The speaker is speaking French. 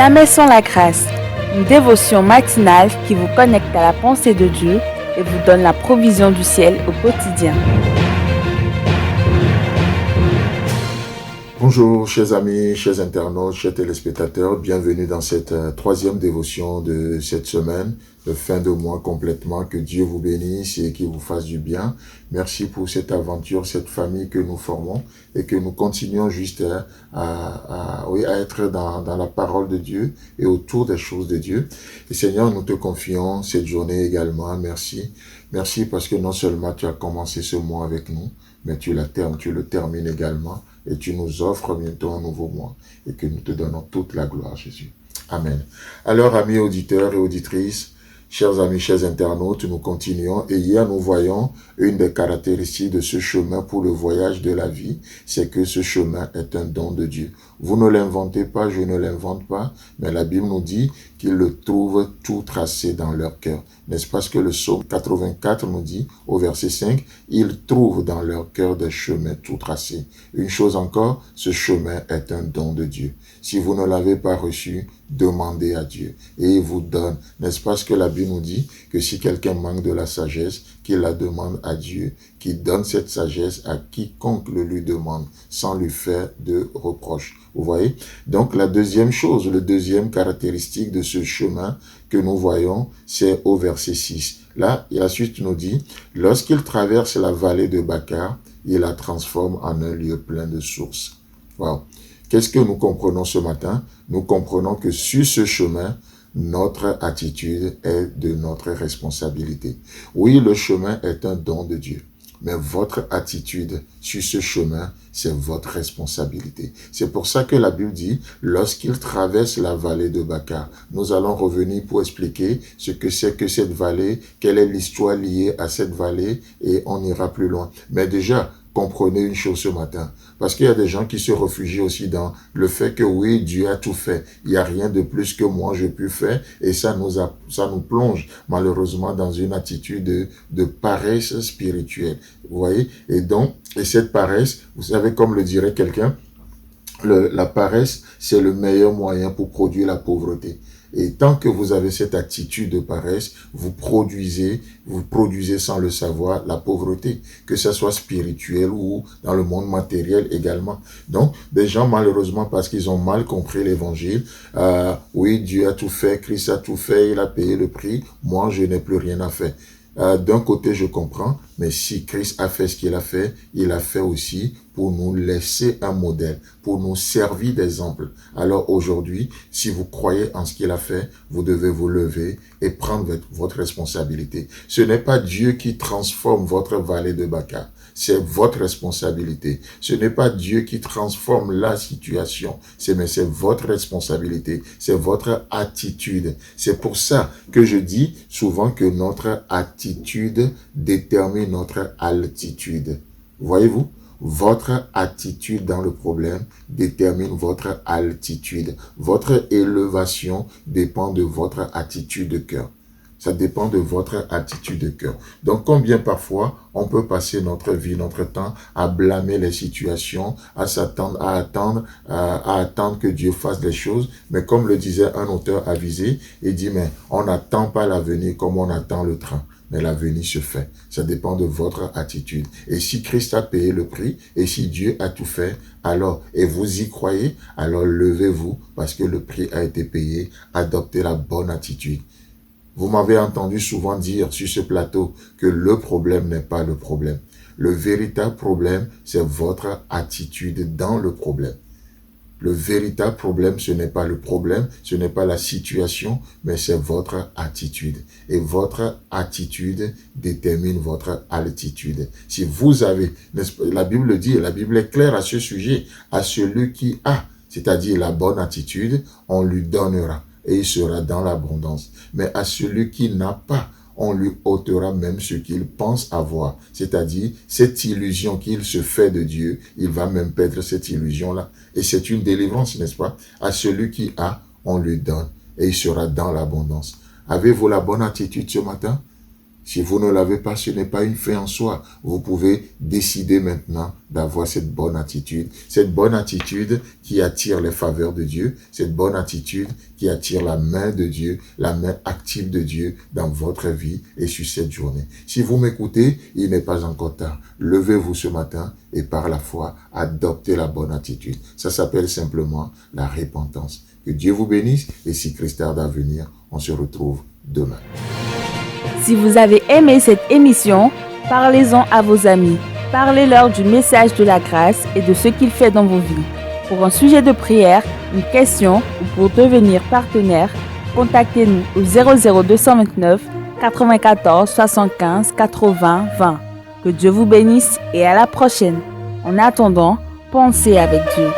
Jamais sans la grâce, une dévotion matinale qui vous connecte à la pensée de Dieu et vous donne la provision du ciel au quotidien. Bonjour chers amis, chers internautes, chers téléspectateurs, bienvenue dans cette troisième dévotion de cette semaine, de fin de mois complètement. Que Dieu vous bénisse et qu'il vous fasse du bien. Merci pour cette aventure, cette famille que nous formons et que nous continuons juste à être dans la parole de Dieu et autour des choses de Dieu. Et Seigneur, nous te confions cette journée également. Merci. Merci parce que non seulement tu as commencé ce mois avec nous, mais tu le termines également. Et tu nous offres bientôt un nouveau mois et que nous te donnons toute la gloire, Jésus. Amen. Alors, amis auditeurs et auditrices, chers amis, chers internautes, nous continuons et hier nous voyons une des caractéristiques de ce chemin pour le voyage de la vie, c'est que ce chemin est un don de Dieu. Vous ne l'inventez pas, je ne l'invente pas, mais la Bible nous dit qu'ils le trouvent tout tracé dans leur cœur. N'est-ce pas ce que le psaume 84 nous dit au verset 5? Ils trouvent dans leur cœur des chemins tout tracés. Une chose encore, ce chemin est un don de Dieu. Si vous ne l'avez pas reçu, demandez à Dieu et il vous donne. N'est-ce pas ce que la Bible nous dit? Que si quelqu'un manque de la sagesse, qu'il la demande à Dieu, qu'il donne cette sagesse à quiconque le lui demande, sans lui faire de reproche. Vous voyez? Donc la deuxième chose, le deuxième caractéristique de ce chemin que nous voyons, c'est au verset 6. Là, la suite nous dit, lorsqu'il traverse la vallée de Bacar, il la transforme en un lieu plein de sources. Wow. Qu'est-ce que nous comprenons ce matin? Nous comprenons que sur ce chemin, notre attitude est de notre responsabilité. Oui, le chemin est un don de Dieu. Mais votre attitude sur ce chemin, c'est votre responsabilité. C'est pour ça que la Bible dit, lorsqu'il traverse la vallée de Bacar, nous allons revenir pour expliquer ce que c'est que cette vallée, quelle est l'histoire liée à cette vallée, et on ira plus loin. Mais déjà, comprenez une chose ce matin, parce qu'il y a des gens qui se réfugient aussi dans le fait que oui, Dieu a tout fait. Il n'y a rien de plus que moi je peux faire et ça nous plonge malheureusement dans une attitude de paresse spirituelle. Vous voyez? Et cette paresse, vous savez, comme le dirait quelqu'un, la paresse, c'est le meilleur moyen pour produire la pauvreté. Et tant que vous avez cette attitude de paresse, vous produisez sans le savoir la pauvreté, que ce soit spirituel ou dans le monde matériel également. Donc, des gens malheureusement parce qu'ils ont mal compris l'évangile, oui, Dieu a tout fait, Christ a tout fait, il a payé le prix, moi je n'ai plus rien à faire. D'un côté, je comprends, mais si Christ a fait ce qu'il a fait, il a fait aussi pour nous laisser un modèle, pour nous servir d'exemple. Alors aujourd'hui, si vous croyez en ce qu'il a fait, vous devez vous lever et prendre votre responsabilité. Ce n'est pas Dieu qui transforme votre vallée de Bacar. C'est votre responsabilité. Ce n'est pas Dieu qui transforme la situation, mais c'est votre responsabilité, c'est votre attitude. C'est pour ça que je dis souvent que notre attitude détermine notre altitude. Voyez-vous? Votre attitude dans le problème détermine votre altitude. Votre élévation dépend de votre attitude de cœur. Ça dépend de votre attitude de cœur. Donc, combien parfois on peut passer notre vie, notre temps à blâmer les situations, à attendre que Dieu fasse des choses. Mais comme le disait un auteur avisé, il dit, mais on n'attend pas l'avenir comme on attend le train. Mais l'avenir se fait. Ça dépend de votre attitude. Et si Christ a payé le prix, et si Dieu a tout fait, alors, et vous y croyez, alors levez-vous parce que le prix a été payé. Adoptez la bonne attitude. Vous m'avez entendu souvent dire sur ce plateau que le problème n'est pas le problème. Le véritable problème, c'est votre attitude dans le problème. Le véritable problème, ce n'est pas le problème, ce n'est pas la situation, mais c'est votre attitude. Et votre attitude détermine votre altitude. Si vous avez, la Bible le dit, la Bible est claire à ce sujet, à celui qui a, c'est-à-dire la bonne attitude, on lui donnera. Et il sera dans l'abondance. Mais à celui qui n'a pas, on lui ôtera même ce qu'il pense avoir. C'est-à-dire, cette illusion qu'il se fait de Dieu, il va même perdre cette illusion-là. Et c'est une délivrance, n'est-ce pas? À celui qui a, on lui donne. Et il sera dans l'abondance. Avez-vous la bonne attitude ce matin? Si vous ne l'avez pas, ce n'est pas une fin en soi. Vous pouvez décider maintenant d'avoir cette bonne attitude qui attire les faveurs de Dieu, cette bonne attitude qui attire la main de Dieu, la main active de Dieu dans votre vie et sur cette journée. Si vous m'écoutez, il n'est pas encore tard. Levez-vous ce matin et par la foi, adoptez la bonne attitude. Ça s'appelle simplement la repentance. Que Dieu vous bénisse et si Christ tarde à venir, on se retrouve demain. Si vous avez aimé cette émission, parlez-en à vos amis. Parlez-leur du message de la grâce et de ce qu'il fait dans vos vies. Pour un sujet de prière, une question ou pour devenir partenaire, contactez-nous au 00229 94 75 80 20. Que Dieu vous bénisse et à la prochaine. En attendant, pensez avec Dieu.